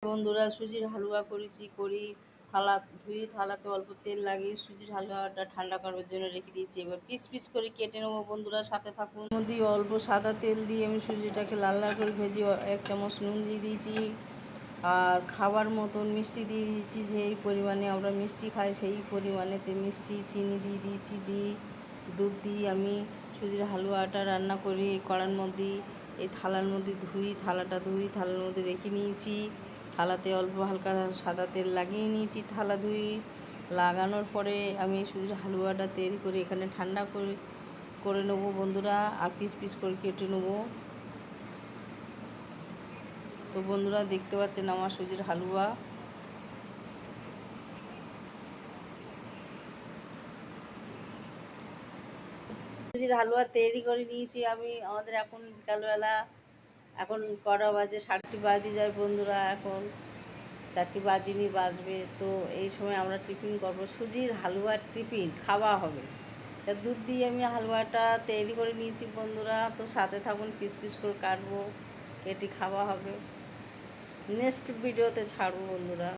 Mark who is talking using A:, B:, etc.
A: বন্ধুরা, সুজির হালুয়া করি থালা ধুয়ে থালাতে অল্প তেল লাগিয়ে সুজির হালুয়াটা ঠান্ডা করার জন্য রেখে দিয়েছি। এবার পিস পিস করে কেটে নেবো বন্ধুরা, সাথে থাকুন। মধ্যে অল্প সাদা তেল দিয়ে আমি সুজিটাকে লাল লাল করে ভেজে 1 চামচ নুন দিয়ে দিয়েছি, আর খাবার মতন মিষ্টি দিয়ে দিয়েছি। যেই পরিমাণে আমরা মিষ্টি খাই সেই পরিমাণেতে মিষ্টি, চিনি দিয়ে দিয়েছি। দুধ দিয়ে আমি সুজির হালুয়াটা রান্না করি কড়ার মধ্যে। এই থালার মধ্যে থালার মধ্যে রেখে নিয়েছি। থালাতে অল্প হালকা সাদা তেল লাগিয়ে নিয়েছি। থালা লাগানোর পরে আমি সুজির হালুয়াটা তৈরি করে এখানে ঠান্ডা করে নেবো বন্ধুরা, আর পিস পিস করে কেটে নেবো। তো বন্ধুরা, দেখতে পাচ্ছেন আমার সুজির হালুয়া। সুজির হালুয়া তৈরি করে নিয়েছি আমি। আমাদের এখন বিকালবেলা, এখন কটা বাজে, 4টা বাজে যায় বন্ধুরা। এখন 4টা বাজবে। তো এই সময় আমরা টিফিন করবো, সুজির হালুয়ার টিফিন খাওয়া হবে। তা দুধ দিয়ে আমি হালুয়াটা তৈরি করে নিয়েছি বন্ধুরা। তো সাথে থাকুন, পিস পিস করে কাটবো, কেটে খাওয়া হবে। নেক্সট ভিডিওতে ছাড়বো বন্ধুরা।